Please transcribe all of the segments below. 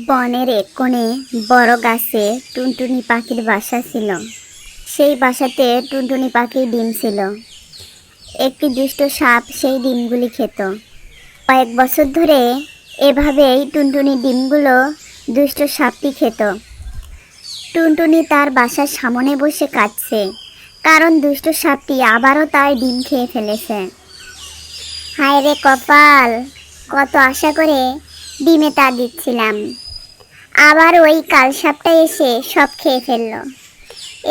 বনের এক কোণে বড় গাছে টুনটুনি পাখির বাসা ছিল। সেই বাসাতে টুনটুনি পাখির ডিম ছিল। একটি দুষ্ট সাপ সেই ডিমগুলি খেত। কয়েক বছর ধরে এভাবেই টুনটুনি ডিমগুলো দুষ্ট সাপটি খেত। টুনটুনি তার বাসার সামনে বসে কাঁদছে, কারণ দুষ্ট সাপটি আবারও তার ডিম খেয়ে ফেলেছে। হায় রে কপাল, কত আশা করে ডিমে তা দিচ্ছিলাম, আবার ওই কালসাপটা এসে সব খেয়ে ফেলল।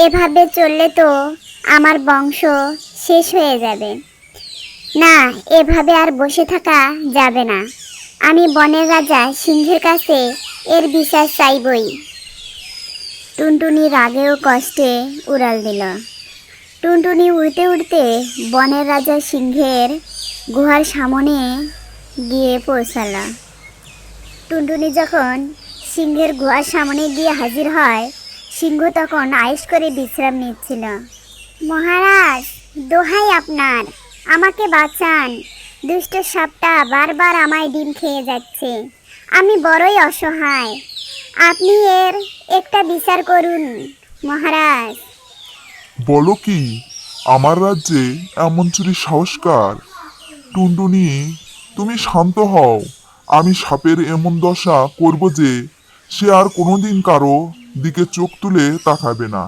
এভাবে চললে তো আমার বংশ শেষ হয়ে যাবে। না, এভাবে আর বসে থাকা যাবে না। আমি বনের রাজা সিংহের কাছে এর বিচার চাইবই। টুনটুনি রাগে ও কষ্টে উড়াল দিল। টুনটুনি উড়তে উড়তে বনের রাজা সিংহের গুহার সামনে গিয়ে পৌঁছাল। টুনটুনি যখন সিংহের গুহার সামনে গিয়ে হাজির হয়, সিংহ তখন আয়েশ করে বিশ্রাম নিচ্ছিল। মহারাজ, দোহাই আপনার, আমাকে বাঁচান। দুষ্ট সাপটা বারবার আমায় ডিম খেয়ে যাচ্ছে। আমি বড়ই অসহায়। আপনি এর একটা বিচার করুন মহারাজ। বলো কি, আমার রাজ্যে এমন চুরি সাহসকার? টুনটুনি, তুমি শান্ত হও। আমি সাপের এমন দশা করব যে সে আর কোনোদিন কারো দিকে চোখ তুলে তাকাবে না।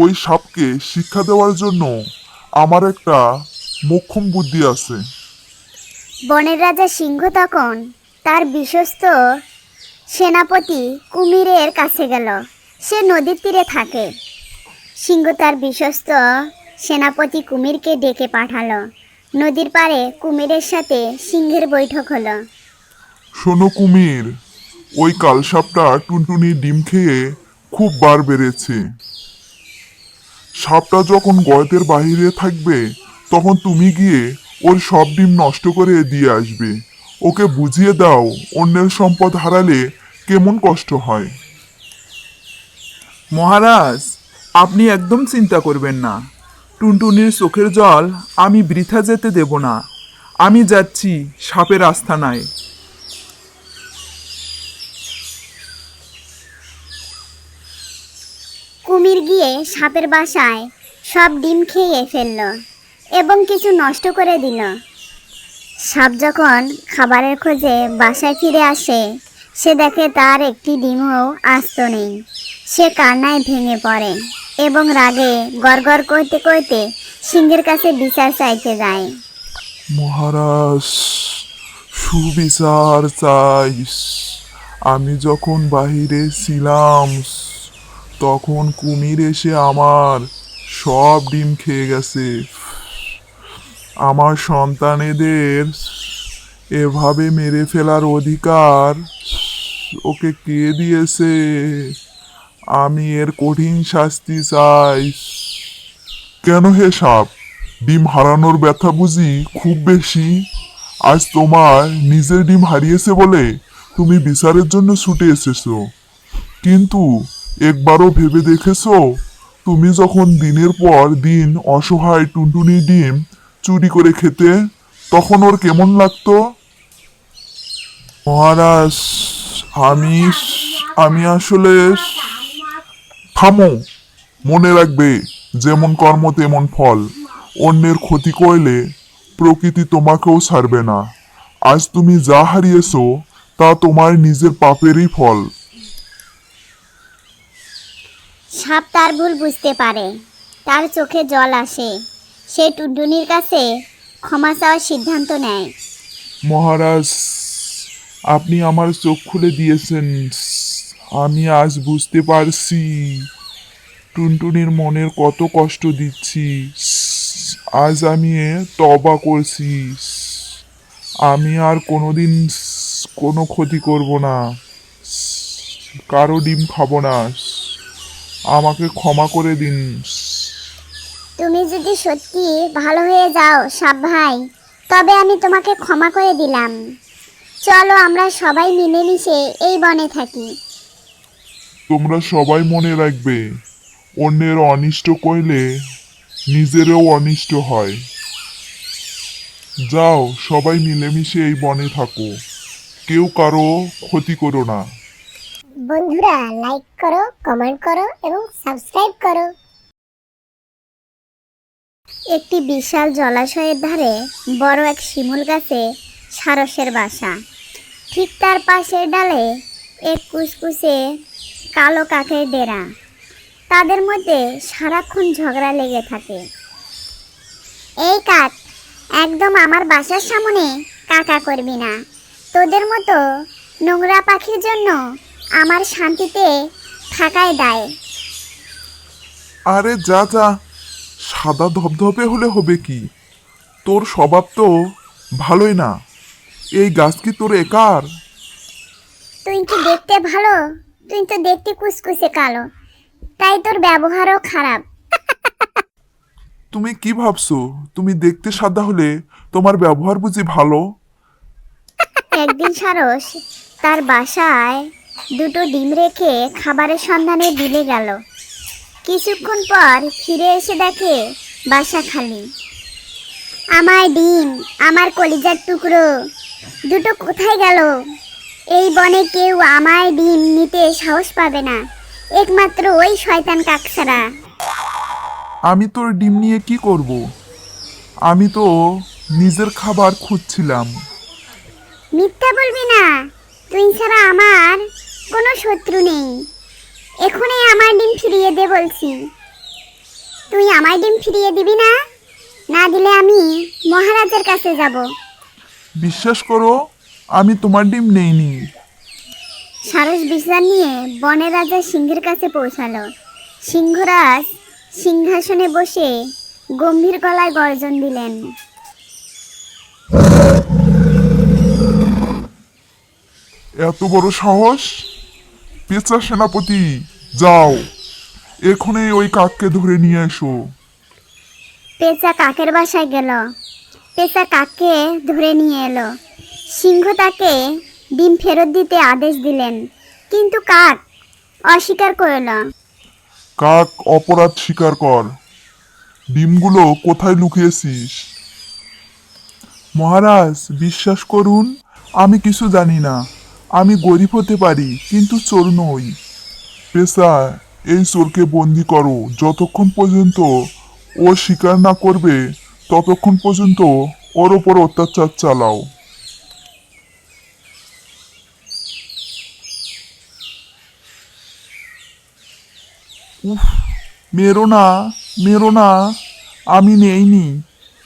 ওই সাপকে শিক্ষা দেওয়ার জন্য আমার একটা মোক্ষম বুদ্ধি আছে। বনের রাজা সিংহ তখন তার বিশ্বস্ত সেনাপতি কুমিরের কাছে গেল। সে নদীর তীরে থাকে। সিংহ তার বিশ্বস্ত সেনাপতি কুমিরকে ডেকে পাঠালো। নদীর পাড়ে কুমিরের সাথে সিংহের বৈঠক হলো। শোনো কুমির, ওই কালসাপটা টুনটুনি ডিম খেয়ে খুব বার বেড়েছে। সাপটা যখন গর্তের বাহিরে থাকবে, তখন তুমি গিয়ে ওর সব ডিম নষ্ট করে দিয়ে আসবে। ওকে বুঝিয়ে দাও অন্যের সম্পদ হারালে কেমন কষ্ট হয়। মহারাজ, আপনি একদম চিন্তা করবেন না। টুনটুনির চোখের জল আমি বৃথা যেতে দেব না। আমি যাচ্ছি সাপের আস্তানায়। কুমির গিয়ে সাপের বাসায় সব ডিম খেয়ে ফেলল এবং কিছু নষ্ট করে দিল। সাপ যখন খাবারের খোঁজে বাসায় ফিরে আসে, সে দেখে তার একটি ডিমও আস্ত নেই। সে কান্নায় ভেঙে পড়ে এবং রাগে গড়গড় করতে করতে সিংহের কাছে বিচার চাইতে যায়। মহারাজ, সুবিচার চাই। আমি যখন বাহিরে ছিলাম, তখন কুমির এসে আমার সব ডিম খেয়ে গেছে। আমার সন্তানেদের এভাবে মেরে ফেলার অধিকার ওকে কে দিয়েছে? আমি এর কঠিন শাস্তি চাই। কেন হে সাপ, ডিম হারানোর ব্যথা বুঝি খুব বেশি? আজ তোমার নিজের ডিম হারিয়েছে বলে তুমি বিচারের জন্য ছুটে এসেছো, কিন্তু একবারও ভেবে দেখেছো তুমি যখন দিনের পর দিন অসহায় টুনটুনি ডিম চুরি করে খেতে, তখন ওর কেমন লাগতো? মহারাজ, আমি আমি আসলে থামো। মনে রাখবে, যেমন কর্ম তেমন ফল। অন্যের ক্ষতি করলে প্রকৃতি তোমাকেও ছাড়বে না। আজ তুমি যা হারিয়েছো তা তোমার নিজের পাপেরই ফল। সাপ তার ভুল বুঝতে পারে, তার চোখে জল আসে। সে টুনটুনির কাছে ক্ষমা চাওয়ার সিদ্ধান্ত নেয়। মহারাজ, আপনি আমার চোখ খুলে দিয়েছেন। আমি আজ বুঝতে পারছি টুনটুনির মনের কত কষ্ট দিচ্ছি। আজ আমি তওবা করছি। আমি আর কোনোদিন কোনো ক্ষতি করব না, কারো ডিম খাবো না। আমাকে ক্ষমা করে দিন। তুমি যদি সত্যি ভালো হয়ে যাও সাপ ভাই, তবে আমি তোমাকে ক্ষমা করে দিলাম। চলো আমরা সবাই মিলেমিশে এই বনে থাকি। তোমরা সবাই মনে রাখবে, অন্যের অনিষ্ট করলে নিজেরও অনিষ্ট হয়। যাও, সবাই মিলেমিশে এই বনে থাকো, কেউ কারো ক্ষতি করো না। বন্ধুরা লাইক করো, কমেন্ট করো এবং সাবস্ক্রাইব করো। একটি বিশাল জলাশয়ের ধারে বড় এক শিমুল গাছে সারসের বাসা। ঠিক তার পাশের ডালে এক কুসকুসে কালো কাকের ডেরা। তাদের মধ্যে সারাক্ষণ ঝগড়া লেগে থাকে। এই কাক, একদম আমার বাসার সামনে কাকা করবি না। তোদের মতো নোংরা পাখির জন্য আমার শান্তিতে থাকাই দায়। আরে যা যা, সাদা ধবধবে হলে হবে কি? তোর স্বভাব তো ভালোই না। এই গাছ কি তোর একার? তুই কি দেখতে ভালো? তুই তো দেখতে কুসকুসে কালো, তাই তোর ব্যবহারও খারাপ। তুমি কি ভাবছো? তুমি দেখতে সাদা হলে তোমার ব্যবহার বুঝি ভালো? একদিন সারস তার বাসায় দুটো ডিম রেখে খাবারের সন্ধানে বিলে গেল। কিছুক্ষণ পর ফিরে এসে দেখে বাসা খালি। আমার ডিম, আমার কলিজার টুকরো দুটো কোথায় গেল? এই বনে কেউ আমার ডিম নিতে সাহস পাবে না, একমাত্র ওই শয়তান কাক ছাড়া। আমি তোর ডিম নিয়ে কি করব? আমি তো নিজের খাবার খুঁজছিলাম। মিথ্যা বলবি না, তুই ছাড়া আমার কোনো শত্রু নেই। এখনই আমার ডিম ফিরিয়ে দে বলছি। তুই আমার ডিম ফিরিয়ে দিবি না? না দিলে আমি মহারাজের কাছে যাব। বিশ্বাস করো, আমি তোমার ডিম নেইনি। সারস বিশ্রাম নিয়ে বনের রাজা সিংহের কাছে পৌঁছালো। সিংহরাজ সিংহাসনে বসে গম্ভীর গলায় গর্জন দিলেন। এত বড় সাহস! পেঁচা সেনাপতি, যাও এখনই ওই কাককে ধরে নিয়ে এসো। পেঁচা কাকের বাসায় গেল। পেঁচা কাককে ধরে নিয়ে এলো। সিংহ তাকে ডিম ফেরত দিতে আদেশ দিলেন, কিন্তু কাক অস্বীকার করল। কাক, অপরাধ স্বীকার কর। ডিমগুলো কোথায় লুকিয়েছিস? মহারাজ, বিশ্বাস করুন, আমি কিছু জানি না। আমি গরিব হতে পারি, কিন্তু চোর নই। পেশা, এই চোরকে বন্দি করো। যতক্ষণ পর্যন্ত ও স্বীকার না করবে ততক্ষণ পর্যন্ত ওর ওপর অত্যাচার চালাও। উফ, মেরো না, মেরো না, আমি নেইনি।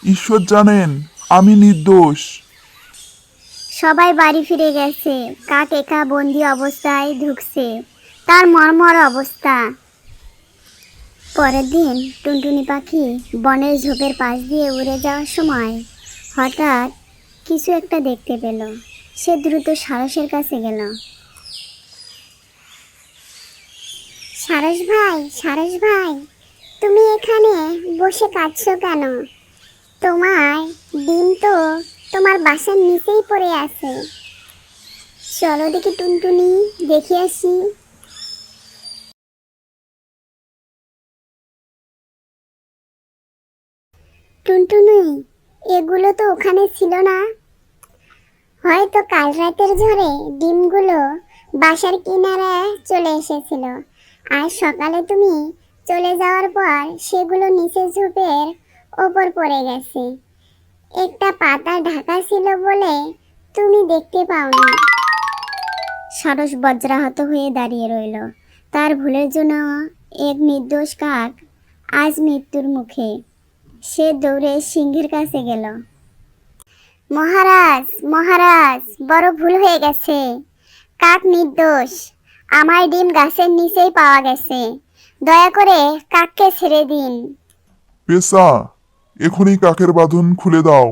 ঈশ্বর জানেন আমি নির্দোষ। সবাই বাড়ি ফিরে গেছে। কাক একা বন্দি অবস্থায় ঢুকছে। তার মর্মর অবস্থা। পরের দিন টুনটুনি পাখি বনের ঝোপের পাশ দিয়ে উড়ে যাওয়ার সময় হঠাৎ কিছু একটা দেখতে পেল। সে দ্রুত সারসের কাছে গেল। সারস ভাই, সারস ভাই, তুমি এখানে বসে কাঁদছো কেন? তোমার ডিম তো তোমার বাসার নিচেই পড়ে আছে। চলো দেখি টুনটুনি, দেখে আসি। টুনটুনি, এগুলো তো ওখানে ছিল না। হয়তো কাল রাতের ঝড়ে ডিমগুলো বাসার কিনারায় চলে এসেছিল। আর সকালে তুমি চলে যাওয়ার পর সেগুলো নিচের ঝোপের ওপর পড়ে গেছে। একটা পাতা ঢাকা ছিল বলে তুমি দেখতে পাওনি। সারস বজ্রাহত হয়ে দাঁড়িয়ে রইল। তার ভুলের জন্য এক নির্দোষ কাক আজ মৃত্যুর মুখে। সে দৌড়ে সিংহের কাছে গেল। মহারাজ, মহারাজ, বড় ভুল হয়ে গেছে। কাক নির্দোষ। আমার ডিম গাছের নিচেই পাওয়া গেছে। দয়া করে কাককে ছেড়ে দিন। পেশা, এখনই কাকের বাঁধন খুলে দাও।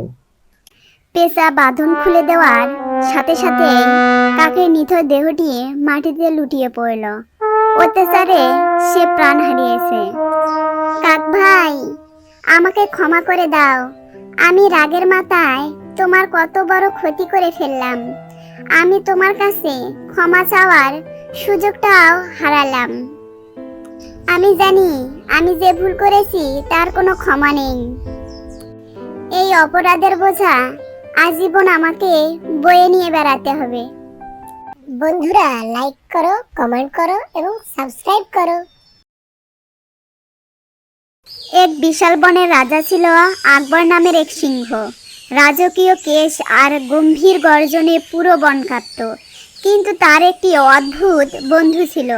পেঁচা বাঁধন খুলে দেওয়ার সাথে সাথে কাকের নিথর দেহটি মাটিতে লুটিয়ে পড়ল। অত্যাচারে সে প্রাণ হারিয়েছে। কাক ভাই, আমাকে ক্ষমা করে দাও। আমি রাগের মাথায় তোমার কত বড় ক্ষতি করে ফেললাম। আমি তোমার কাছে ক্ষমা চাওয়ার সুযোগটাও হারালাম। আমি জানি আমি যে ভুল করেছি তার কোনো ক্ষমা নেই। এই অপরাধের বোঝা আজীবন আমাকে বয়ে নিয়ে বেড়াতে হবে। বন্ধুরা লাইক করো, কমেন্ট করো এবং সাবস্ক্রাইব করো। এক বিশাল বনের রাজা ছিল আকবর নামের এক সিংহ। রাজকীয় কেশ আর গম্ভীর গর্জনে পুরো বন কাঁপত। কিন্তু তার একটি অদ্ভুত বন্ধু ছিল,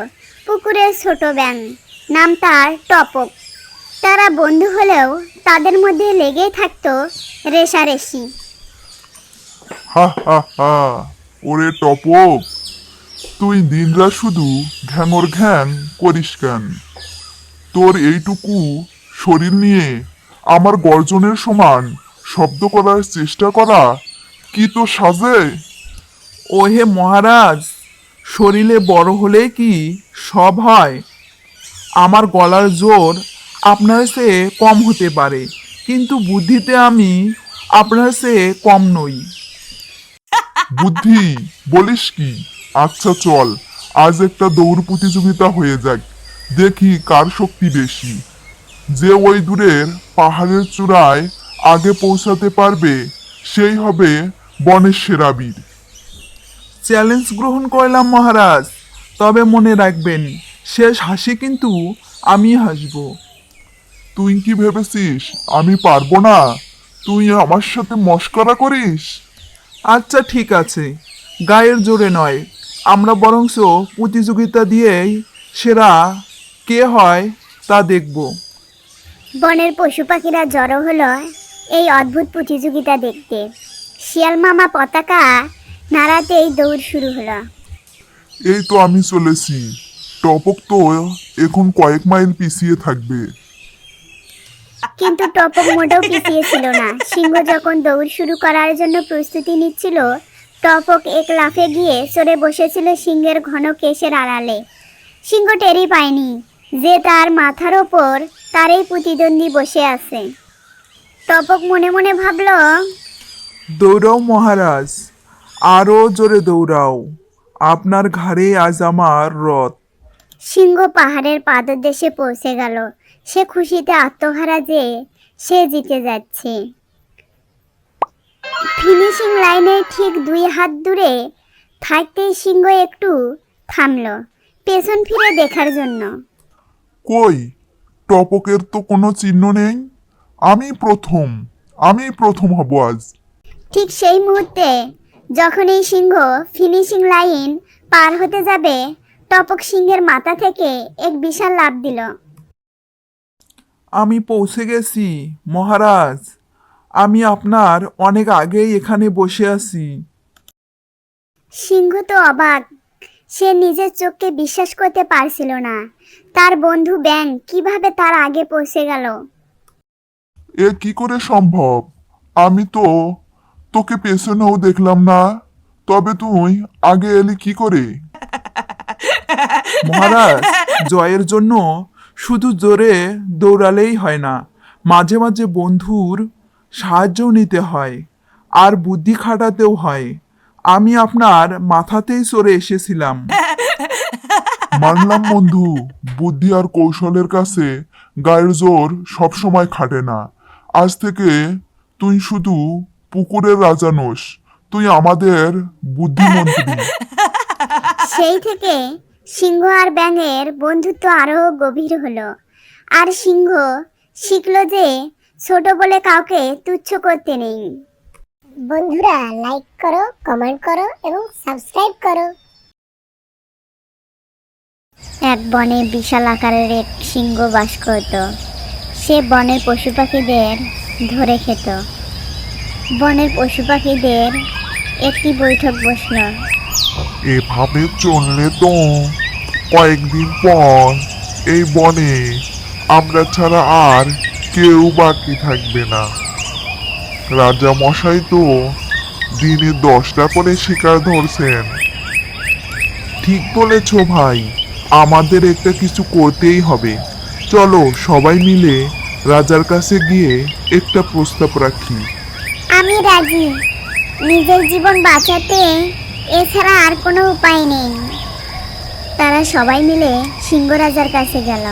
পুকুরের ছোট ব্যাঙ, নাম তার টপক। তারা বন্ধু হলেও তাদের মধ্যে লেগেই থাকতো রেষারেষি। হা হা হা, ওরে টপক, তুই দিনরাত শুধু ঘ্যাঙর ঘ্যাং করিস কেন? তোর এইটুকু শরীর নিয়ে আমার গর্জনের সমান শব্দ করার চেষ্টা করা কি তো সাজে? ওহে মহারাজ, শরীরে বড় হলে কি সব হয়? আমার গলার জোর আপনার চেয়ে কম হতে পারে, কিন্তু বুদ্ধিতে আমি আপনার চেয়ে কম নই। বুদ্ধি বলিস কি? আচ্ছা চল, আজ একটা দৌড় প্রতিযোগিতা হয়ে যাক, দেখি কার শক্তি বেশি। যে ওই দূরের পাহাড়ের চূড়ায় আগে পৌঁছাতে পারবে সেই হবে বনের সেরা বীর। চ্যালেঞ্জ গ্রহণ করলাম মহারাজ, তবে মনে রাখবেন শেষ হাসি কিন্তু আমি হাসব। তুই কি ভেবেছিস আমি পারবো না? তুই আমার সাথে মস্করা করিস? আচ্ছা ঠিক আছে, গায়ের জোরে নয়, আমরা বরংস প্রতিযোগিতা দিয়েই সেরা কে হয় তা দেখব। বনের পশু পাখিরা জড়ো হলো এই অদ্ভুত প্রতিযোগিতা দেখতে। শিয়াল মামা পতাকা নাড়াতেই দৌড় শুরু হলো। এই তো আমি চলেছি। টপক তো এখন কয়েক মাইল পিছিয়ে থাকবে। কিন্তু টপক মোটেও পিছিয়ে ছিল না। সিংহ যখন দৌড় শুরু করার জন্য প্রস্তুতি নিচ্ছিল, টপক এক লাফে গিয়ে চড়ে বসেছিল সিংহের ঘন কেশের আড়ালে। সিংহ টেরই পায়নি যে তার মাথার ওপর তারই প্রতিদ্বন্দ্বী বসে আছে। টপক মনে মনে ভাবল, দৌড়াও মহারাজ, আরও জোরে দৌড়াও, আপনার ঘাড়ে আজ আমার রথ। সিংহ পাহাড়ের পাদদেশে পৌঁছে গেল। সে খুশিতে আত্মহারা যে সে জিতে যাচ্ছে। ফিনিশিং লাইনের ঠিক 2 হাত দূরে থাকতেই সিংহ একটু থামল পেছন ফিরে দেখার জন্য। কই, টপকের তো কোনো চিহ্ন নেই। আমি প্রথম হব আজ। ঠিক সেই মুহূর্তে যখন এই সিংহ ফিনিশিং লাইন পার হতে যাবে, টপক সিংহের মাথা থেকে এক বিশাল লাফ দিল। আমি পৌঁছে গেছি মহারাজ, আমি আপনার অনেক আগেই এখানে বসে আছি। সিংহ তো অবাক, সে নিজের চোখকে বিশ্বাস করতে পারছিল না। তার বন্ধু ব্যাং কিভাবে তার আগে পৌঁছে গেল। এ কি করে সম্ভব? আমি তো তোকে পেছনেও দেখলাম না, তবে তুই আগে এলি কি করে? মহারাজ, জয়ের জন্য শুধু জোরে দৌড়ালেই হয় না, মাঝে মাঝে বন্ধুর সাহায্যও নিতে হয় আর বুদ্ধি খাটাতেও হয়। আমি আপনার মাথাতেই চড়ে এসেছিলাম। মানলাম বন্ধু, বুদ্ধি আর কৌশলের কাছে গায়ের জোর সবসময় খাটে না। আজ থেকে তুই শুধু পুকুরের রাজা নোস, তুই আমাদের বুদ্ধিমন্ত্রী। সেই থেকে সিংহ আর ব্যাঙের বন্ধুত্ব আরো গভীর হলো। আর সিংহ শিখলো যে ছোট বলে কাউকে তুচ্ছ করতে নেই। বন্ধুরা লাইক করো, কমেন্ট করো এবং সাবস্ক্রাইব করো। এক বনে বিশাল আকারের এক সিংহ বাস করত। সে বনের পশু পাখিদের ধরে খেত। বনের পশু পাখিদের একটি বৈঠক বসল। এভাবে চললে তো কয়েকদিন পর এই বনে আমরা ছাড়া আর কেউ বাকি থাকবে না। রাজা মশাই তো দিনে 10টা করে শিকার ধরছেন। ঠিক বলেছ ভাই, আমাদের একটা কিছু করতেই হবে। চলো সবাই মিলে রাজার কাছে গিয়ে একটা প্রস্তাব রাখি। আমি রাজি। নিজের জীবন বাঁচাতে এছাড়া আর কোনো উপায় নেই। তারা সবাই মিলে সিংহ রাজার কাছে গেল।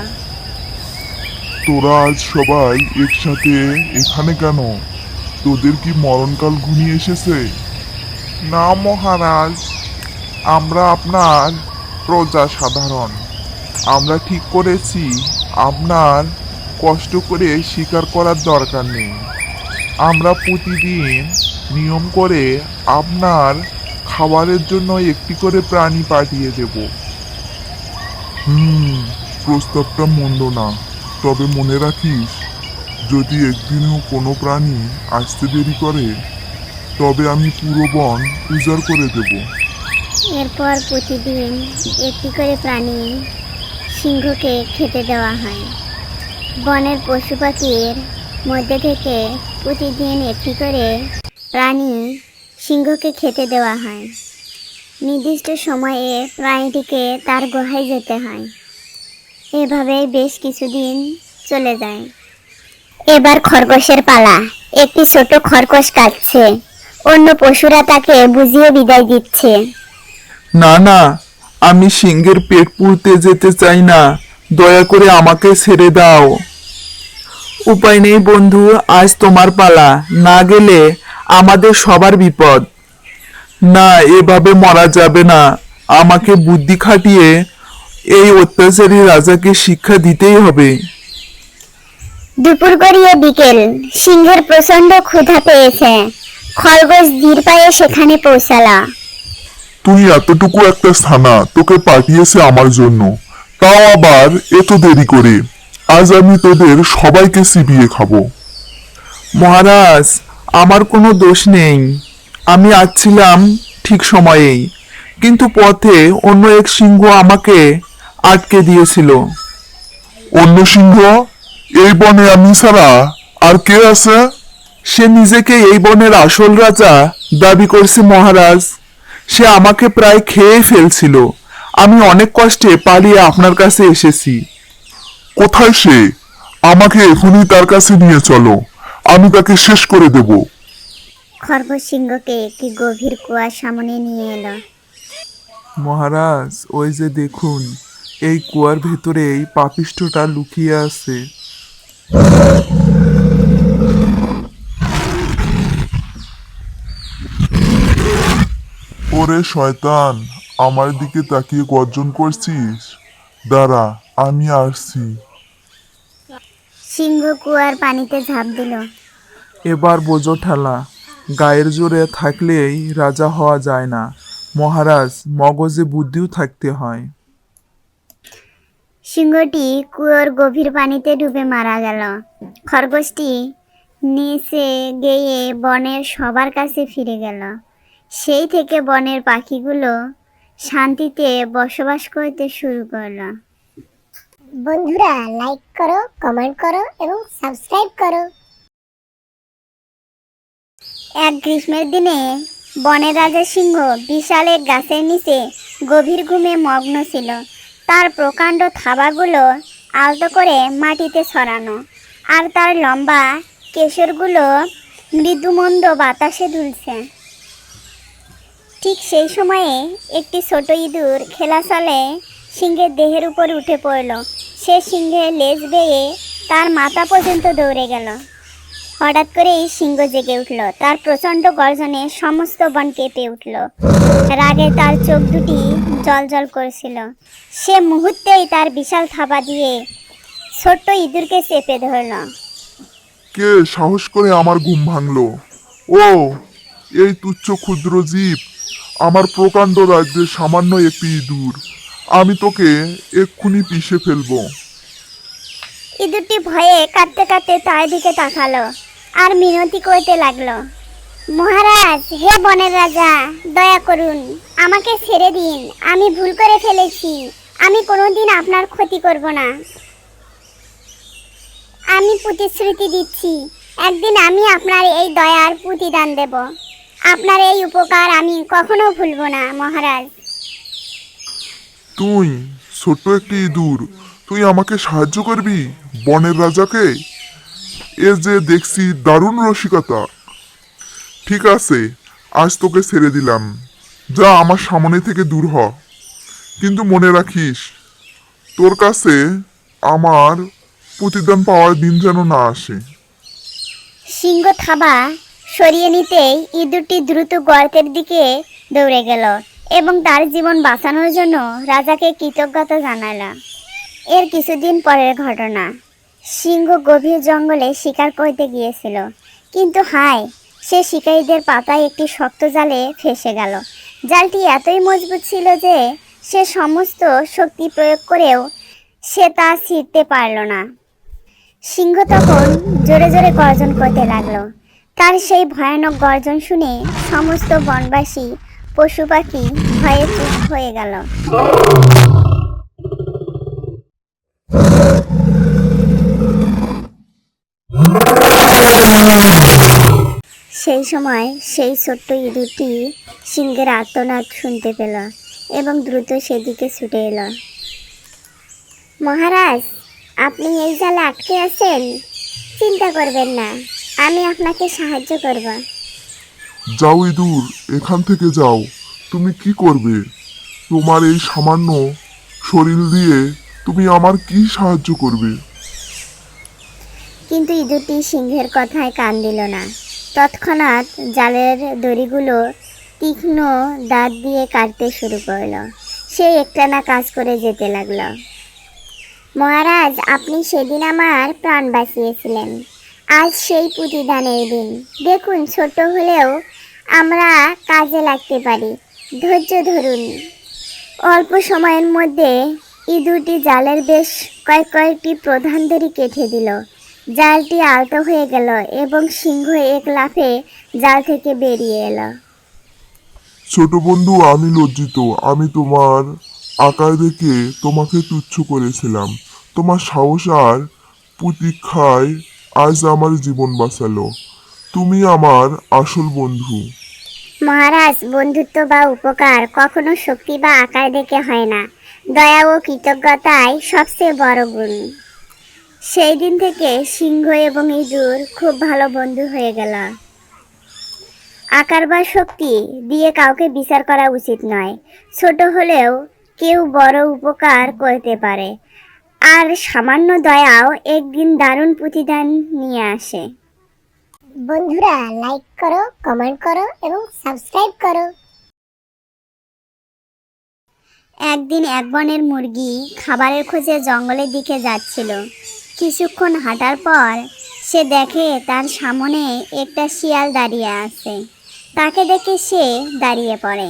তোরা আজ সবাই একসাথে এখানে কেন? তোদের কি মরণকাল ঘনিয়ে এসেছে? না মহারাজ, আমরা আপনার প্রজা সাধারণ। আমরা ঠিক করেছি আপনার কষ্ট করে শিকার করার দরকার নেই। আমরা প্রতিদিন নিয়ম করে আপনার খাবারের জন্য একটি করে প্রাণী পাঠিয়ে দেব। প্রস্তাবটা মন্দ না, তবে মনে রাখিস যদি একদিনও কোনো প্রাণী আসতে দেরি করে তবে আমি পুরো বন উজাড় করে দেব। এরপর প্রতিদিন একটি করে প্রাণী সিংহকে খেতে দেওয়া হয়। বনের পশু পাখির মধ্যে থেকে প্রতিদিন একটি করে প্রাণী সিংহকে খেতে দেওয়া হয়। নির্দিষ্ট সময়ে প্রাণীটিকে তার গুহায় যেতে হয়। এভাবে বেশ কিছুদিন চলে যায়। এবার খরগোশের পালা। একটি ছোট খরগোশ কাঁদছে। অন্য পশুরা তাকে বুঝিয়ে বিদায় দিচ্ছে। না না, আমি সিংহের পেট পুড়তে যেতে চাই না, দয়া করে আমাকে ছেড়ে দাও। উপায় নেই বন্ধু, আজ তোমার পালা, না গেলে আমাদের সবার বিপদ। না, এভাবে মরা যাবে না, আমাকে বুদ্ধি খাটিয়ে এই অত্যাচারী রাজাকে শিক্ষা দিতেই হবে। দুপুর গড়িয়ে বিকেল। সিংহের প্রচন্ড ক্ষুধা পেয়েছে। খরগোশ ধীর পায়ে সেখানে পৌঁছালা। তুই এতটুকু একটা ছানা তোকে পাঠিয়েছে আমার জন্য, তাও আবার এত দেরি করে। আজ আমি তোদের সবাইকে চিবিয়ে খাবো। মহারাজ, আমার কোনো দোষ নেই, আমি আসছিলাম ঠিক সময়েই, কিন্তু পথে অন্য এক সিংহ আমাকে আটকে দিয়েছিল। অন্য সিংহ? এই বনে আমি ছাড়া আর কে আছে? সে নিজেকে এই বনের আসল রাজা দাবি করছে মহারাজ। সে আমাকে প্রায় খেয়ে ফেলছিল। আমি অনেক কষ্টে পালিয়ে আপনার কাছে এসেছি। কোথায় সে? আমাকে এখনই তার কাছে নিয়ে চলো, আমি তাকে শেষ করে দেব। খরগোশ সিংহকে একটি গভীর কুয়ার সামনে নিয়ে এলো। মহারাজ, ওই যে দেখুন, এই কুয়ার ভেতরে এই পাপিষ্ঠটা লুকিয়ে আছে। ওরে শয়তান, আমার দিকে তাকিয়ে গর্জন করছিস? দাঁড়া, আমি আসছি। সিংহ কুয়ার পানিতে ঝাঁপ দিল। এবার বোঝো ঠেলা, গায়ের জোরে থাকলেই রাজা হওয়া যায় না মহারাজ, মগজে বুদ্ধিও থাকতে হয়। সিংহটি কুয়োর গভীর পানিতে ডুবে মারা গেল। খরগোশটি নিচে গিয়ে বনের সবার কাছে ফিরে গেল। সেই থেকে বনের পাখিগুলো শান্তিতে বসবাস করতে শুরু করলো। বন্ধুরা লাইক করো, কমেন্ট করো এবং সাবস্ক্রাইব করো। এক গ্রীষ্মের দিনে বনের রাজা সিংহ বিশাল এক গাছের নিচে গভীর ঘুমে মগ্ন ছিল। তার প্রকাণ্ড থাবাগুলো আলতো করে মাটিতে ছড়ানো, আর তার লম্বা কেশরগুলো মৃদুমন্দ বাতাসে দুলছে। ঠিক সেই সময়ে একটি ছোট ইঁদুর খেলা চলে সিংহের দেহের উপর উঠে পড়ল। সে সিংহের লেজ বেয়ে তার মাথা পর্যন্ত দৌড়ে গেল। হঠাৎ করেই সিংহ জেগে উঠল। তার প্রচণ্ড গর্জনে সমস্ত বন কেঁপে উঠল। রাগে তার চোখ দুটি জ্বলজ্বল করছিল। সে মুহূর্তেই তার বিশাল থাবা দিয়ে ছোট্ট ইঁদুরকে চেপে ধরল। কে সাহস করে আমার ঘুম ভাঙলো? ও, এই তুচ্ছ ক্ষুদ্র জীব, আমার প্রকাণ্ড রাজ্যের সামান্য একটি ইঁদুর। আমি তোকে এক্ষুনি পিষে ফেলবো। ইঁদুরটি ভয়ে কাঁদতে কাঁদতে তার দিকে তাকালো আর মিনতি করতে লাগলো। মহারাজ, হে বনের রাজা, দয়া করুন, আমাকে ছেড়ে দিন। আমি ভুল করে ফেলেছি। আমি কোনোদিন আপনার ক্ষতি করব না। আমি প্রতিশ্রুতি দিচ্ছি, একদিন আমি আপনার এই দয়ার প্রতিদান দেব। আপনার এই উপকার আমি কখনো ভুলব না মহারাজ। তুই ছোট্ট একটি ইঁদুর, তুই আমাকে সাহায্য করবি বনের রাজাকে? এ যে দেখছি দারুণ রসিকতা। ঠিক আছে, আজ তোকে ছেড়ে দিলাম, যা আমার সামনে থেকে দূর হ। কিন্তু মনে রাখিস, তোর কাছে আমার প্রতিদান পাওয়ার দিন যেন না আসে। সিংহ থাবা সরিয়ে নিতেই ইঁদুরটি দ্রুত গর্তের দিকে দৌড়ে গেল। এবং তার জীবন বাঁচানোর জন্য রাজাকে কৃতজ্ঞতা জানালো। এর কিছুদিন পরের ঘটনা। সিংহ গভীর জঙ্গলে শিকার করতে গিয়েছিল, কিন্তু হায়, সে শিকারীদের পাতায় একটি শক্ত জালে ফেঁসে গেল। জালটি এতই মজবুত ছিল যে সে সমস্ত শক্তি প্রয়োগ করেও সে তা ছিঁড়তে পারল না। সিংহ তখন জোরে জোরে গর্জন করতে লাগলো। তার সেই ভয়ানক গর্জন শুনে সমস্ত বনবাসী পশু পাখি ভয়ে চুপ হয়ে গেল। সেই সময় সেই ছোট্ট ইঁদুরটি সিংহের আর্তনাদ শুনতে পেল এবং দ্রুত সেদিকে ছুটে এলো। মহারাজ, আপনি এই জালে আটকে আছেন? চিন্তা করবেন না, আমি আপনাকে সাহায্য করব। যাও ইঁদুর, এখান থেকে যাও। তুমি কি করবে? তোমার এই সামান্য শরীর দিয়ে তুমি আমার কি সাহায্য করবে? কিন্তু ইঁদুরটি সিংহের কথায় কান দিল না। তৎক্ষণাৎ জালের দড়িগুলো তীক্ষ্ণ দাঁত দিয়ে কাটতে শুরু করলো। সে একটানা কাজ করে যেতে লাগলো। মহারাজ, আপনি সেদিন আমার প্রাণ বাঁচিয়েছিলেন। আজ সেই প্রতিদানের দিন। দেখুন, ছোট হলেও আমরা কাজে লাগতে পারি। ধৈর্য ধরুন। অল্প সময়ের মধ্যে ইঁদুরটি জালের বেশ কয়েকটি প্রধান দড়ি কেটে দিল। জালটি আলতো হয়ে গেল এবং সিংহ এক লাফে জাল থেকে বেরিয়ে এলো। ছোট বন্ধু, আমি লজ্জিত। আমি তোমার আকার দেখে তোমাকে তুচ্ছ করেছিলাম। তোমার সাহস আর প্রতীক্ষায় আজ আমার জীবন বাঁচালো। তুমি আমার আসল বন্ধু। মহারাজ, বন্ধুত্ব বা উপকার কখনো শক্তি বা আকার দেখে হয় না। দয়া ও কৃতজ্ঞতাই সবচেয়ে বড় গুণ। সেই দিন থেকে সিংহ এবং ইঁদুর খুব ভালো বন্ধু হয়ে গেল। আকার বা শক্তি দিয়ে কাউকে বিচার করা উচিত নয়। ছোট হলেও কেউ বড় উপকার করতে পারে, আর সামান্য দয়াও একদিন দারুণ প্রতিদান নিয়ে আসে। বন্ধুরা, লাইক করো, কমেন্ট করো এবং সাবস্ক্রাইব করো। একদিন এক বনের মুরগি খাবারের খোঁজে জঙ্গলের দিকে যাচ্ছিল। কিছুক্ষণ হাঁটার পর সে দেখে তার সামনে একটা শিয়াল দাঁড়িয়ে আছে। তাকে দেখে সে দাঁড়িয়ে পড়ে।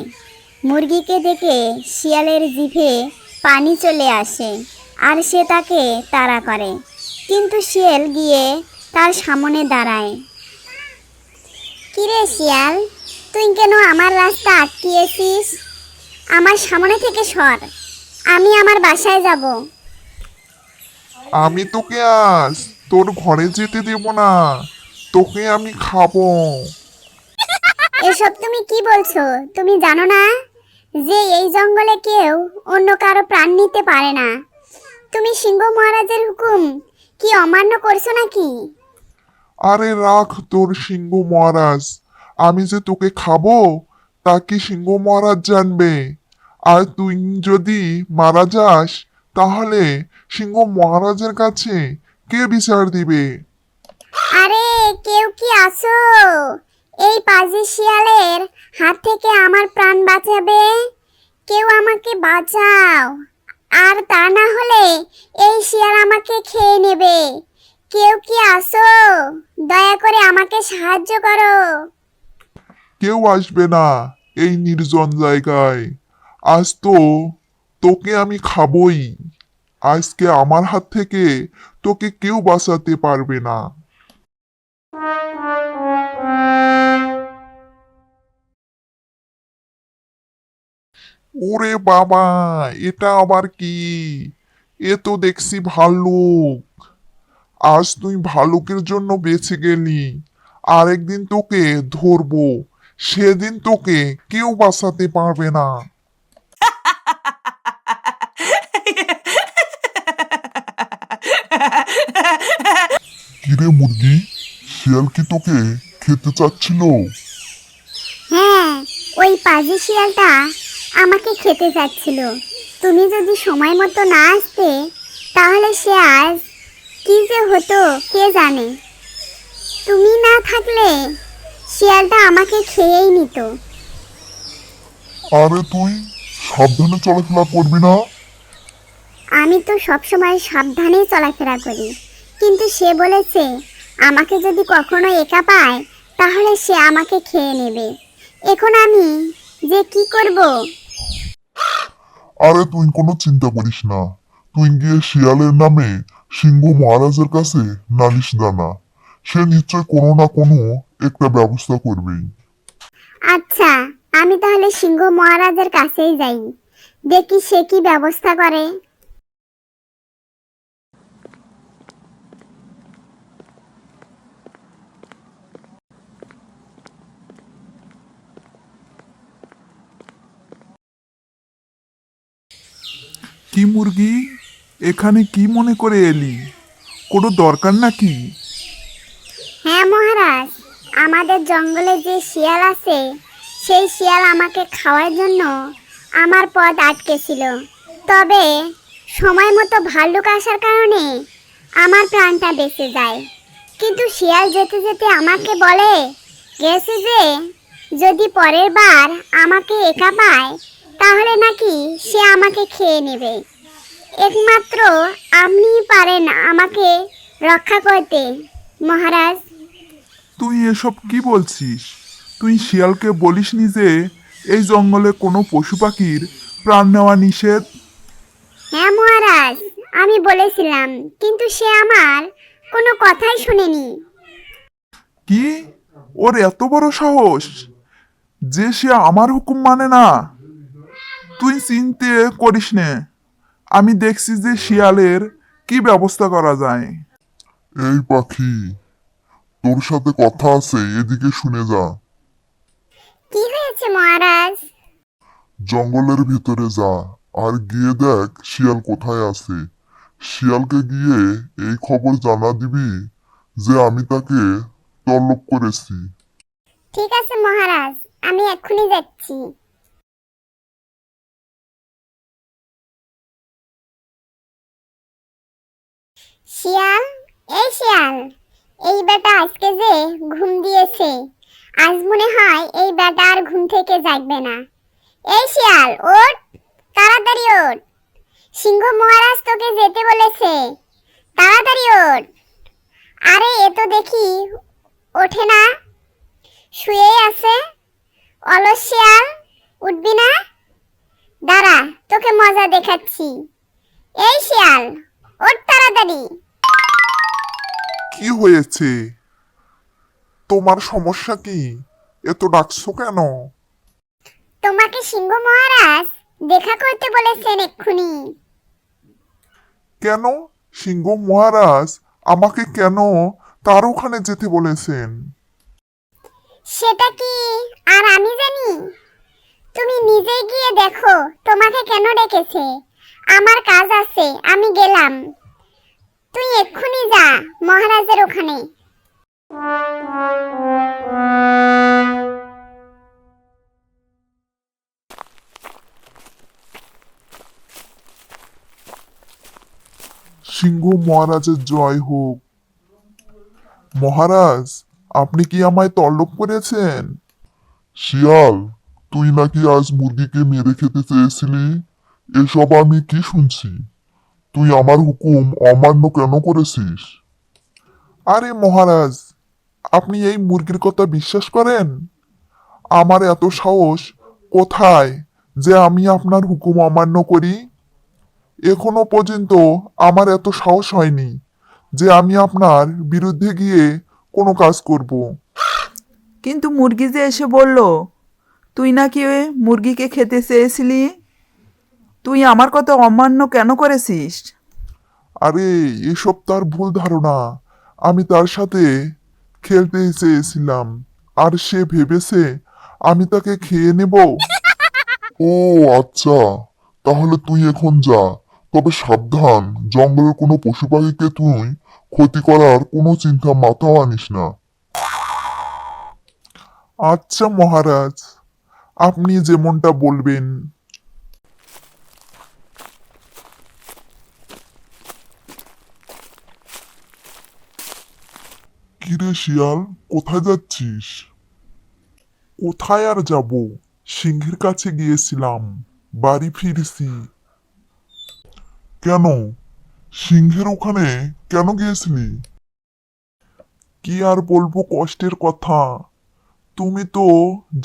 মুরগিকে দেখে শিয়ালের জিভে পানি চলে আসে আর সে তাকে তাড়া করে, কিন্তু শিয়াল গিয়ে তার সামনে দাঁড়ায়। কিরে শিয়াল, তুই কেন আমার রাস্তা আটকিয়েছিস? আমার সামনে থেকে সর, আমি আমার বাসায় যাব। আমি তোকে আজ তোর ঘরে যেতে দেব না। তোকে আমি খাবো। এসব তুমি কি বলছো? তুমি জানো না যে এই জঙ্গলে কেউ অন্য কারো প্রাণ নিতে পারে না? তুমি সিংহ মহারাজের হুকুম কি অমান্য করছো নাকি? আরে রাখ তোর সিংহ মহারাজ। আমি যে তোকে খাবো তা কি সিংহ মহারাজ জানবে? আর তুই যদি মারা যাস তাহলে সিংহ মহারাজের কাছে কে বিচার দিবে? আরে, কেউ কি আছো? এই পাজি শিয়ালের হাত থেকে আমার প্রাণ বাঁচাবে? কেউ আমাকে বাঁচাও, আর তা না হলে এই শিয়াল আমাকে খেয়ে নেবে। কেউ কি আছো? দয়া করে আমাকে সাহায্য করো। কেউ আসবে না এই নির্জন জায়গায়। আজ তোকে আমি খাবই। আজকে আমার হাত থেকে তোকে কেউ বাঁচাতে পারবে না। ওরে বাবা, এটা আবার কি? এ তো দেখছি ভাল্লুক। আজ তুই ভালুকের জন্য বেঁচে গেলি। আরেকদিন তোকে ধরবো, সেদিন তোকে কেউ বাঁচাতে পারবে না। কিরে মুরগি, শিয়াল কি তোকে খেতে চাচ্ছিল? হ্যাঁ, ওই পাজি শিয়ালটা আমাকে খেতে চাচ্ছিল। তুমি যদি সময় মতো না আসতে তাহলে সে আজ কি যে হতো কে জানে। তুমি না থাকলে শিয়ালটা আমাকে খেয়েই নিত। আরে তুই সাবধানে চলাফেরা করবি না? আমি তো সবসময় সাবধানেই চলাফেরা করি, কিন্তু সে বলেছে আমাকে যদি কখনো একা পায় তাহলে সে আমাকে খেয়ে নেবে। এখন আমি যে কি করব? আরে তুই কোনো চিন্তা করিস না, তুই গিয়ে শিয়ালের নামে সিংহ মহারাজের কাছে নালিশ জানা। সে নিশ্চয় কোনো না কোনো একটা ব্যবস্থা করবেই। আচ্ছা, আমি তাহলে সিংহ মহারাজের কাছেই যাই, দেখি সে কি ব্যবস্থা করে। কি মুরগি, এখানে কি মনে করে এলি? কোনো দরকার নাকি? হ্যাঁ মহারাজ, আমাদের জঙ্গলে যে শিয়াল আছে সেই শিয়াল আমাকে খাওয়ার জন্য আমার পথ আটকেছিল। তবে সময় মতো ভাল্লুক আসার কারণে আমার প্রাণটা বেঁচে যায়। কিন্তু শিয়াল যেতে যেতে আমাকে বলে গেছে যে যদি পরের বার আমাকে একা পায় তাহলে নাকি সে আমাকে খেয়ে নেবে। একমাত্র আপনিই পারেন আমাকে রক্ষা করতে মহারাজ। তুই এসব কি বলছিস? তুই শিয়ালকে বলিসনি যে এই জঙ্গলে কোনো পশু পাখির প্রাণ নেওয়া নিষেধ? হ্যাঁ মহারাজ, আমি বলেছিলাম, কিন্তু সে আমার কোনো কথাই শুনেনি। কি, ওর এত বড় সাহস যে সে আমার হুকুম মানে না? তুই চিন্তে করিস নে, আমি দেখছি যে শিয়ালের কি ব্যবস্থা করা যায়। এই পাখি, তোর সাথে কথা আছে, এদিকে শুনে যা। কি হয়েছে মহারাজ? জঙ্গলের ভিতরে যা, আর গিয়ে দেখ শিয়াল কোথায় আছে। শিয়ালকে গিয়ে এই খবর জানা দিবি যে আমি তাকে তলব করেছি। ঠিক আছে মহারাজ, আমি এক্ষুনি যাচ্ছি। শিয়াল, এই শিয়াল, এই বেটা আজকে যে ঘুম দিয়েছে, আজ মনে হয় এই বেটা আর ঘুম থেকে জাগবে না। এই শিয়াল ওঠ, তাড়াতাড়ি ওঠ, সিংহ মহারাজ তোকে যেতে বলেছে, তাড়াতাড়ি ওঠ। আরে এ তো দেখি ওঠে না, শুয়েই আছে। অলস শিয়াল, উঠবি না? দাঁড়া, তোকে মজা দেখাচ্ছি। এই শিয়াল ওঠ তাড়াতাড়ি। কি হয়েছে? তোমার সমস্যা কি? এত ডাকছো কেন? তোমাকে সিংহ মহারাজ দেখা করতে বলেছেন এক্ষুনি। কেন? সিংহ মহারাজ আমাকে কেন তার ওখানে যেতে বলেছেন? সেটা কি আর আমি জানি? তুমি নিজে গিয়ে দেখো তোমাকে কেন ডেকেছে। আমার কাজ আছে, আমি গেলাম। তুই এক্ষুনি যা মহারাজের ওখানে। সিংহ মহারাজের জয় হোক। মহারাজ, আপনি কি আমায় তলব করেছেন? শিয়াল, তুই নাকি আজ মুরগিকে মেরে খেতে চেয়েছিলি? এসব আমি কি শুনছি? তুই আমার হুকুম অমান্য কেন করেছিস? আরে মহারাজ, আপনি এই মুরগির কথা বিশ্বাস করেন? আমার এত সাহস কোথায় যে আমি আপনার হুকুম অমান্য করি? এখনো পর্যন্ত আমার এত সাহস হয়নি যে আমি আপনার বিরুদ্ধে গিয়ে কোনো কাজ করব। কিন্তু মুরগি যে এসে বলল তুই নাকি ওই মুরগিকে খেতে চেয়েছিলি, তুই আমার কথা অমান্য কেন করেছিস? আরে এসব তার ভুল ধারণা। আমি তার সাথে খেলতে চেয়েছিলাম, আর সে ভেবেছে আমি তাকে খেয়ে নেব। ও আচ্ছা, তাহলে তুই এখন যা। তবে সাবধান, জঙ্গলের কোনো পশু পাখিকে তুই ক্ষতি করার কোনো চিন্তা মাথাও আনিস না। আচ্ছা মহারাজ, আপনি যেমনটা বলবেন। কিরে শিয়াল, কোথায় যাচ্ছিস? কোথায় আর যাব? সিংহের কাছে গিয়েছিলাম, বাড়ি ফিরছি। কেন? সিংহের ওখানে কেন গিয়েছিলি? কি আর বলবো কষ্টের কথা। তুমি তো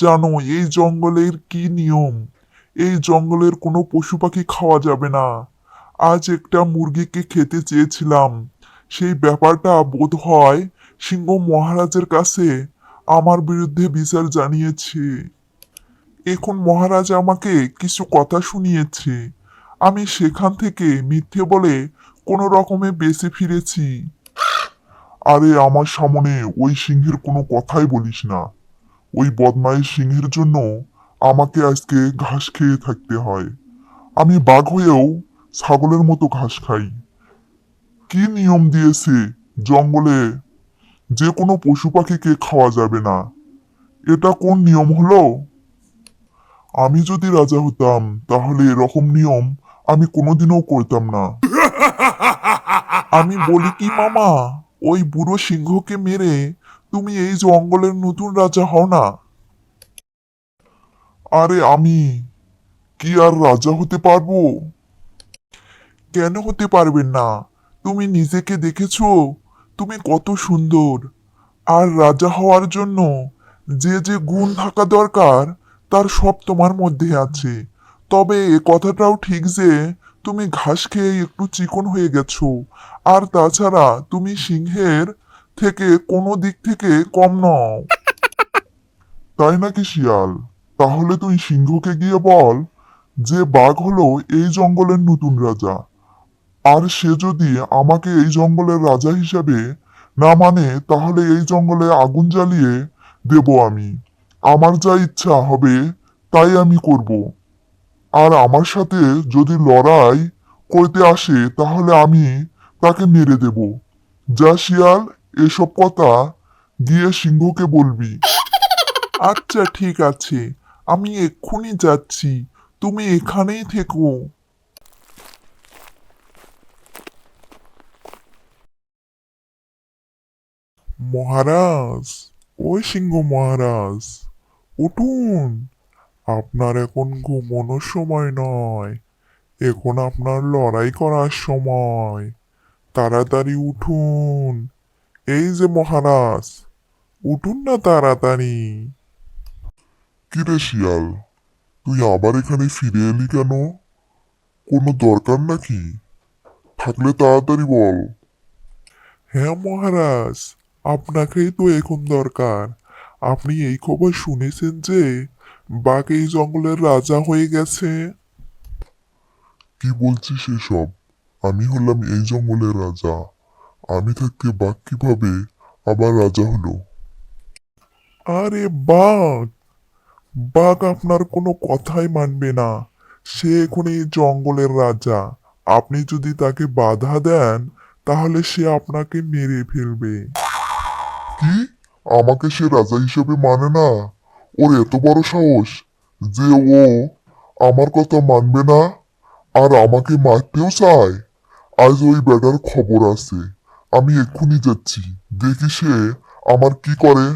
জানো এই জঙ্গলের কি নিয়ম। এই জঙ্গলের কোনো পশু পাখি খাওয়া যাবে না। আজ একটা মুরগিকে খেতে চেয়েছিলাম। সেই ব্যাপারটা বোধ হয় সিংহ মহারাজের কাছে আমার বিরুদ্ধে বিচার জানিয়েছে। এখন মহারাজ আমাকে কিছু কথা শুনিয়েছে। আমি সেখান থেকে মিথ্যে বলে কোনো রকমে বেঁচে ফিরেছি। আরে আমার সামনে ওই সিংহের কোনো কথাই বলিস না। ওই বদমাইশ সিংহের জন্য আমাকে আজকে ঘাস খেয়ে থাকতে হয়। আমি বাঘ হয়েও ছাগলের মতো ঘাস খাই। কি নিয়ম দিয়েছে জঙ্গলে যে কোনো পশু পাখিকে খাওয়া যাবে না? এটা কোন নিয়ম হলো? আমি যদি রাজা হতাম তাহলে এরকম নিয়ম আমি কোনোদিনও করতাম না। আমি বলি কি মামা, ওই বুড়ো সিংহকে মেরে তুমি এই জঙ্গলের নতুন রাজা হও না। আরে আমি কি আর রাজা হতে পারবো? কেন হতে পারবেন না? তুমি নিজেকে দেখেছো তুমি কত সুন্দর। আর রাজা হওয়ার জন্য যে যে গুণ থাকা দরকার তার সব তোমার মধ্যে আছে। তবে এ কথাটাও ঠিক যে তুমি ঘাস খেয়ে একটু চিকন হয়ে গেছো। আর তাছাড়া তুমি সিংহের থেকে কোনো দিক থেকে কম নও। তাই নাকি শিয়াল? তাহলে তুই সিংহকে গিয়ে বল যে বাঘ হলো এই জঙ্গলের নতুন রাজা। আর সে যদি আমাকে এই জঙ্গলের রাজা হিসেবে না মানে তাহলে এই জঙ্গলে আগুন জ্বালিয়ে দেব আমি। আমার যা ইচ্ছা হবে তাই আমি করব। আর আমার সাথে যদি লড়াই করতে আসে তাহলে আমি তাকে মেরে দেব। যা শিয়াল, এসব কথা গিয়ে সিংহকে বলবি। আচ্ছা ঠিক আছে, আমি এক্ষুনি যাচ্ছি। তুমি এখানেই থেকো। মহারাজ, ওই সিংহ মহারাজ, উঠুন। আপনার এখন ঘুমানোর সময় নয়, এখন আপনার লড়াই করার সময়। তাড়াতাড়ি উঠুন। এই যে মহারাজ, উঠুন না তাড়াতাড়ি। কিরে শিয়াল, তুই আবার এখানে ফিরে এলি কেন? কোনো দরকার নাকি? থাকলে তাড়াতাড়ি বল। হ্যাঁ মহারাজ, আপনাকেই তো এখন দরকার। আপনি এই খবর শুনেছেন যে বাঘ এই জঙ্গলের রাজা হয়ে গেছে? কি বলছিস এসব? আমি হলাম এই জঙ্গলের রাজা। আমি থাকতে বাঘ কিভাবে আবার রাজা হলো? আরে বাঘ, বাঘ আপনার কোনো কথাই মানবে না। সে এখন এই জঙ্গলের রাজা। আপনি যদি তাকে বাধা দেন তাহলে সে আপনাকে মেরে ফেলবে। কি? আমাকে সে রাজা হিসেবে মানে না? ওর এত বড় সাহস যে ও আমার কথা মানবে না আর আমাকে মারতেও চায়? আজ ওই বেটার খবর আছে। আমি এক্ষুনি যাচ্ছি, দেখি সে আমার কি করে।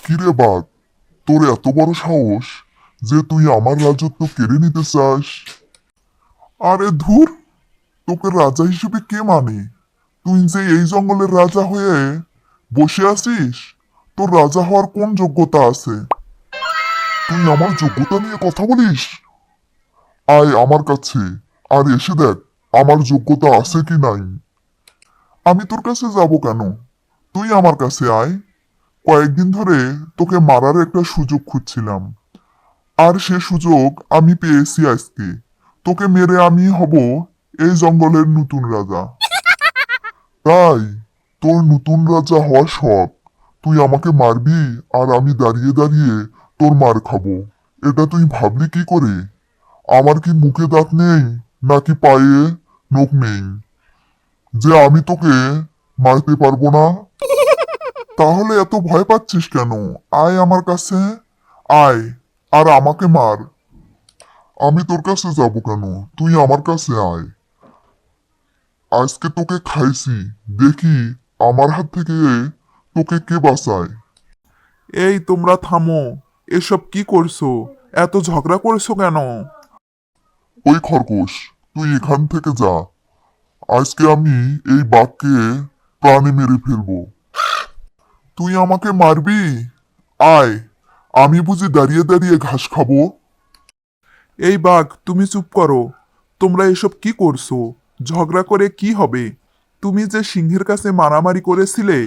কিরে বাঘ, তোর এত বড় সাহস যে তুই আমার রাজত্ব কেড়ে নিতে চাস? আরে ধুর, তোকে রাজা হিসেবে কে মানে? তুই যে এই জঙ্গলের রাজা হয়ে বসে আছিস, তোর রাজা হওয়ার কোন যোগ্যতা আছে? তুই আমার যোগ্যতা নিয়ে কথা বলিস? আয় আমার কাছে আর এসে দেখ আমার যোগ্যতা আছে কি নাই। আমি তোর কাছে যাব কেন? তুই আমার কাছে আয়। কয়েকদিন ধরে তোকে মারার একটা সুযোগ খুঁজছিলাম, আর সে সুযোগ আমি পেয়েছি আজকে। তোকে মেরে আমি হব এই জঙ্গলের নতুন রাজা। তাই তোর নতুন রাজা হওয়ার শখ, তুই আমাকে মারবি আর আমি দাঁড়িয়ে দাঁড়িয়ে তোর মার খাবো? এটা তুই ভাবলি কি করে? আমার কি মুখে দাঁত নেই নাকি পায়ে নখ নেই যে আমি তোকে মারতে পারবো না? তাহলে এত ভয় পাচ্ছিস কেন? আয় আমার কাছে, আয় আর আমাকে মার। আমি তোর কাছে যাব কেন? তুই আমার কাছে আয়। আজকে তোকে খাইছি, দেখি আমার হাত থেকে তোকে কে বাঁচায়। এই তোমরা থামো, এসব কি করছো? এত ঝগড়া করছো কেন? ওই খরগোশ, তুই এখান থেকে যা। আজকে আমি এই বাঘকে প্রাণে মেরে ফেলবো। তুই আমাকে মারবি? আয়, আমি বুঝি দাঁড়িয়ে দাঁড়িয়ে ঘাস খাবো? এই বাঘ, তুমি চুপ করো। তোমরা এসব কি করছো? ঝগড়া করে কি হবে? তুমি যে সিংহের কাছে মারামারি করেছিলে,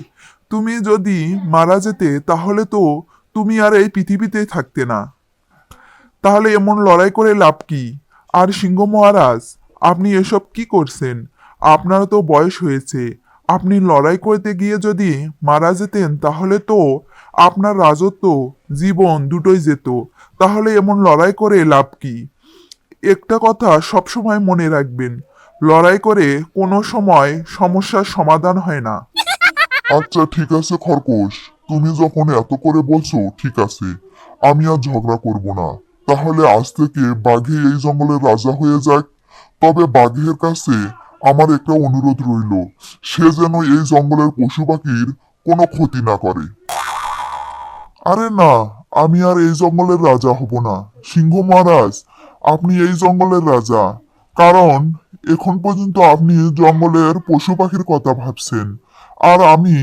তুমি যদি মারা যেতে তাহলে তো তুমি আর এই পৃথিবীতে থাকতে না। তাহলে এমন লড়াই করে লাভ কি? আর সিংহ মহারাজ, আপনি এসব কি করছেন? আপনার তো বয়স হয়েছে। আপনি লড়াই করতে গিয়ে যদি মারা যেতেন তাহলে তো আপনার রাজত্ব, জীবন দুটোই যেত। তাহলে এমন লড়াই করে লাভ কি? একটা কথা সবসময় মনে রাখবেন, লড়াই করে কোনো সময় সমস্যার সমাধান হয় না। আচ্ছা ঠিক আছে খরগোশ, তুমি যখন এত করে বলছো ঠিক আছে, আমি আর ঝগড়া করব না। তাহলে আজ থেকে বাঘে এই জঙ্গলের রাজা হয়ে যাক। তবে বাঘের কাছে আমার একটা অনুরোধ রইল, সে যেন এই জঙ্গলের পশু পাখির কোনো ক্ষতি না করে। আরে না, আমি আর এই জঙ্গলের রাজা হব না। সিংহ মহারাজ, আপনি এই জঙ্গলের রাজা, কারণ এখন পর্যন্ত আপনি জঙ্গলের পশু পাখির কথা ভাবছেন, আর আমি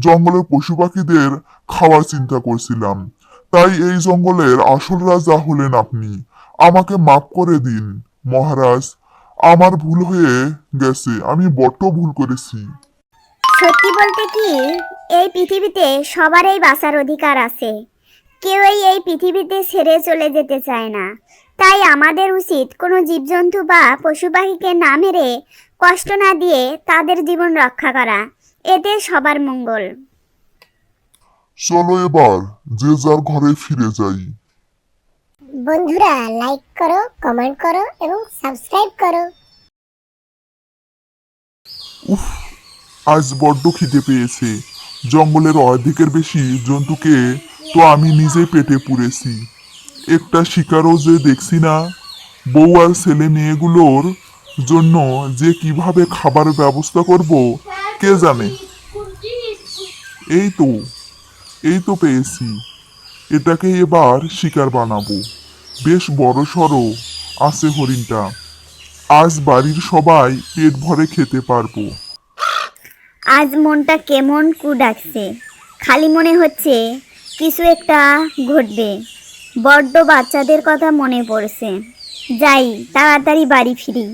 জঙ্গলের পশু পাখিদের খাওয়ার চিন্তা করছিলাম। তাই এই জঙ্গলের আসল রাজা হলেন আপনি। আমাকে মাফ করে দিন মহারাজ, আমার ভুল হয়ে গেছে, আমি বড্ড ভুল করেছি। সত্যি বলতে কি, এই পৃথিবীতে সবারই বাঁচার অধিকার আছে। কেউই এই পৃথিবীতে ছেড়ে চলে যেতে চায় না। তাই আমাদের উচিত কোনো জীবজন্তু বা পশু পাখিকে না মেরে, কষ্ট না দিয়ে তাদের জীবন রক্ষা করা। এতে সবার মঙ্গল। চলো এবার যে যার ঘরে ফিরে যাই। বন্ধুরা লাইক করো, কমেন্ট করো এবং সাবস্ক্রাইব করো। আজ বড্ড খিদে পেয়েছে। জঙ্গলের অর্ধেকের বেশি জন্তুকে তো আমি নিজে পেটে পুরেছি। একটা শিকারও যে দেখছি না। বউ আর ছেলে মেয়েগুলোর জন্য যে কিভাবে খাবার ব্যবস্থা করব কে জানে। এই তো এই তো পেয়েছি। এটাকে এবার শিকার বানাবো। বেশ বড় সড়ো আছে হরিণটা। আজ বাড়ির সবাই পেট ভরে খেতে পারবো। আজ মনটা কেমন কু ডাকছে। খালি মনে হচ্ছে কিছু একটা ঘটবে। বড্ড বাচ্চাদের কথা মনে পড়ছে। যাই, তাড়াতাড়ি বাড়ি ফিরি।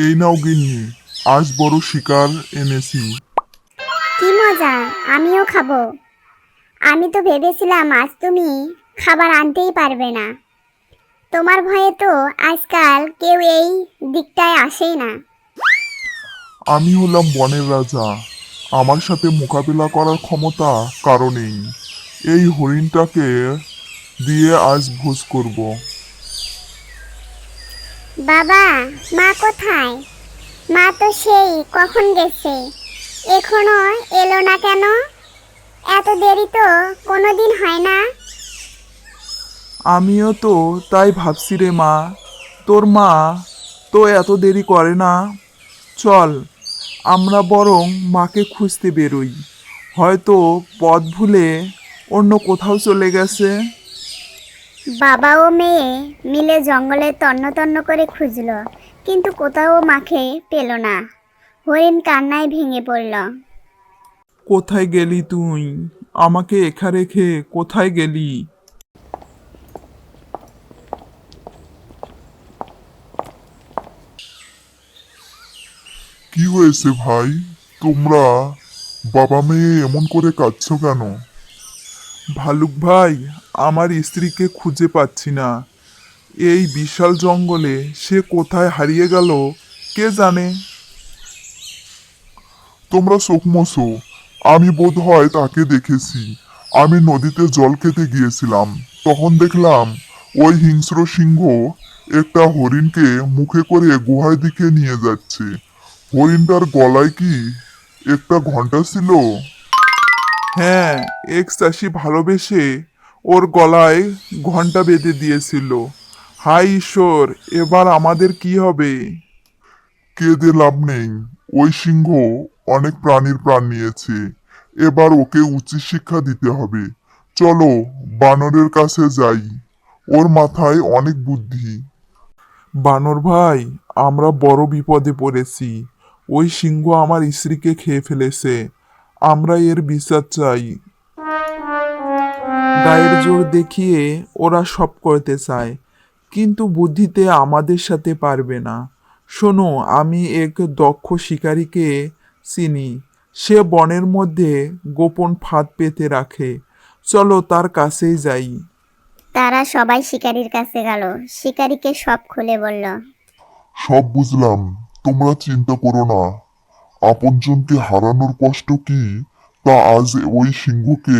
এই নাও গিন্নি, আজ বড় শিকার এনেছি। কি মজা, আমিও খাবো। আমি তো ভেবেছিলাম আজ তুমি খাবার আনতেই পারবে না। তোমার ভয়ে তো আজকাল কেউ এই দিকটায় আসেই না। আমি হলাম বনের রাজা, আমার সাথে মোকাবিলা করার ক্ষমতা কারো নেই। এই হরিণটাকে দিয়ে আজ ভোজ করব। বাবা, মা কোথায়? মা তো সেই কখন গেছে, এখনো এলো না কেন? এত দেরি তো কোনোদিন হয় না। আমিও তো তাই ভাবছি রে মা, তোর মা তো এত দেরি করে না। চল, আমরা বরং মাকে খুঁজতে বেরোই। হয়তো পথ ভুলে অন্য কোথাও চলে গেছে। বাবা ও মেয়ে মিলে জঙ্গলে তন্ন তন্ন করে খুঁজলো, কিন্তু কোথাও মাকে পেল না। হরিণ কান্নায় ভেঙে পড়ল। কোথায় গেলি তুই? আমাকে একা রেখে কোথায় গেলি? কি হয়েছে ভাই, তোমরা বাবা মেয়ে এমন করে কাঁদছো কেন? ভালুক ভাই, আমার স্ত্রীকে খুঁজে পাচ্ছি না। এই বিশাল জঙ্গলে সে কোথায় হারিয়ে গেল কে জানে। তোমরা চোখ মোছো, আমি বোধ হয় তাকে দেখেছি। আমি নদীতে জল খেতে গিয়েছিলাম, তখন দেখলাম ওই হিংস্র সিংহ একটা হরিণকে মুখে করে গুহার দিকে নিয়ে যাচ্ছে। হরিণটার গলায় কি একটা ঘন্টা ছিল? হ্যাঁ, এক চাষি ভালোবেসে ওর গলায় ঘন্টা বেঁধে দিয়েছিল। হায় ঈশ্বর, এবার আমাদের কি হবে? কেঁদে লাভ নেই, ওই সিংহ অনেক প্রাণীর প্রাণ নিয়েছে, এবার ওকে উচিত শিক্ষা দিতে হবে। চলো বানরের কাছে যাই, ওর মাথায় অনেক বুদ্ধি। বানর ভাই, আমরা বড় বিপদে পড়েছি। ওই সিংহ আমার স্ত্রীকে খেয়ে ফেলেছে। আমরা এর বিচার চাই। গায়ের জোর দেখিয়ে ওরা সব করতে চায়, কিন্তু বুদ্ধিতে আমাদের সাথে পারবে না। শোনো, আমি এক দক্ষ শিকারীকে চিনি। সে বনের মধ্যে গোপন ফাঁদ পেতে রাখে। চলো তার কাছেই যাই। তারা সবাই শিকারীর কাছে গেল, শিকারীকে সব খুলে বলল। সব বুঝলাম, তোমরা চিন্তা করো না। আপনজনকে হারানোর কষ্ট কি তা আজ ওই সিংহকে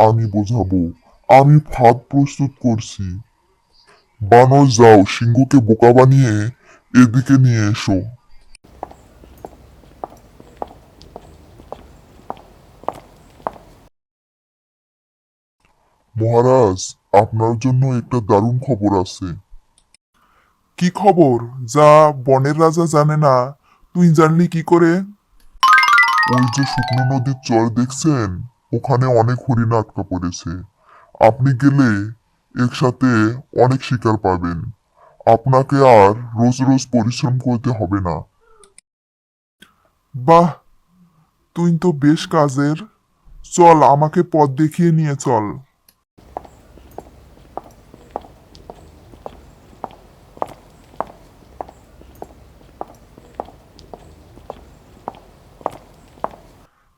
আমি বোঝাবো। আমি ফাঁদ প্রস্তুত করছি। বানর যাও, সিংহকে বোকা বানিয়ে এদিকে নিয়ে এসো। মহারাজ, আপনার জন্য একটা দারুণ খবর আছে। কি খবর যা বনের রাজা জানে না, তুই জানলি কি করে? ওই যে শুকনো নদীর চর দেখছেন, ওখানে অনেক হরিণ আটকা পড়েছে। আপনি গেলে একসাথে অনেক শিকার পাবেন। আপনাকে আর রোজ রোজ পরিশ্রম করতে হবে না। বাহ, তুই তো বেশ কাজের। চল, আমাকে পথ দেখিয়ে নিয়ে চল।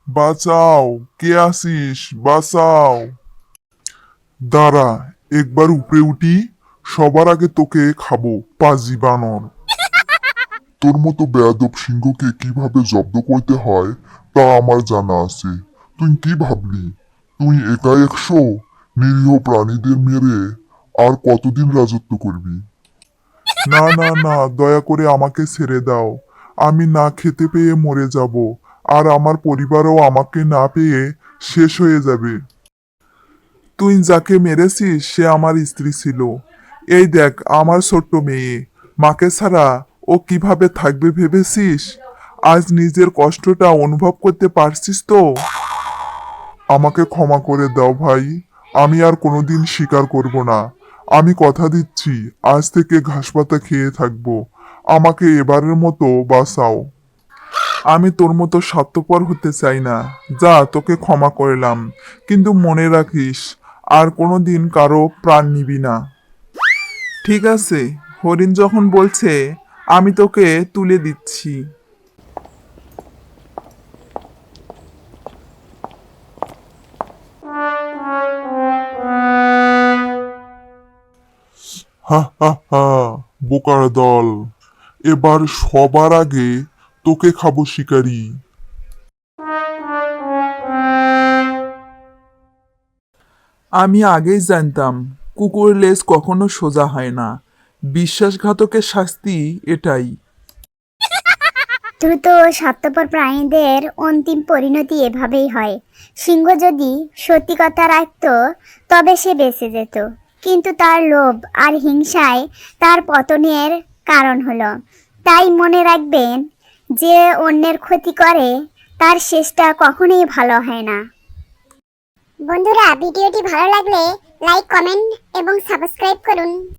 বাঁচাও, কে আসিস? বাঁচাও। দাঁড়া, একবার উপরে উঠি, সবার আগে তোকে খাবো, পাজি বানর। তোর মতো বেয়াদব সিংহকে কিভাবে জব্দ করতে হয় তা আমার জানা আছে। তুই কি ভাবলি তুই একা 100 নিরীহ প্রাণীদের মেরে আর কতদিন রাজত্ব করবি? না না না, দয়া করে আমাকে ছেড়ে দাও। আমি না খেতে পেয়ে মরে যাব, আর আমার পরিবারও আমাকে না পেয়ে শেষ হয়ে যাবে। তুই যাকে মেরেছিস সে আমার স্ত্রী ছিল। এই দেখ আমার ছোট্ট মেয়ে, মাকে ছাড়া ও কিভাবে থাকবে ভেবেছিস? আজ নিজের কষ্টটা অনুভব করতে পারছিস তো? আমাকে ক্ষমা করে দাও ভাই, আমি আর কোনোদিন স্বীকার করব না। আমি কথা দিচ্ছি, আজ থেকে ঘাস পাতা খেয়ে থাকবো। আমাকে এবারের মতো বাঁচাও। আমি তোর মতো স্বার্থপর হতে চাই না। যা, তোকে ক্ষমা করলাম, কিন্তু মনে রাখিস আর কোনোদিন কারো প্রাণ নিবি না। ঠিক আছে, হরিণ যখন বলছে আমি তোকে তুলে দিচ্ছি। হা হা হা, বোকার দল, এবার সবার আগে তোকে খাবো শিকারি। আমি আগেই জানতাম কুকুরের লেজ কখনো সোজা হয় না। বিশ্বাসঘাতকের শাস্তি এটাই। দ্রুত ও স্বার্থপর প্রাণীদের অন্তিম পরিণতি এভাবেই হয়। সিংহ যদি সত্যি কথা রাখত তবে সে বেঁচে যেত, কিন্তু তার লোভ আর হিংসায় তার পতনের কারণ হলো। তাই মনে রাখবেন, যে অন্যের ক্ষতি করে তার শেষটা কখনোই ভালো হয় না। বন্ধুরা, ভিডিওটি ভালো লাগলে লাইক, কমেন্ট এবং সাবস্ক্রাইব করুন।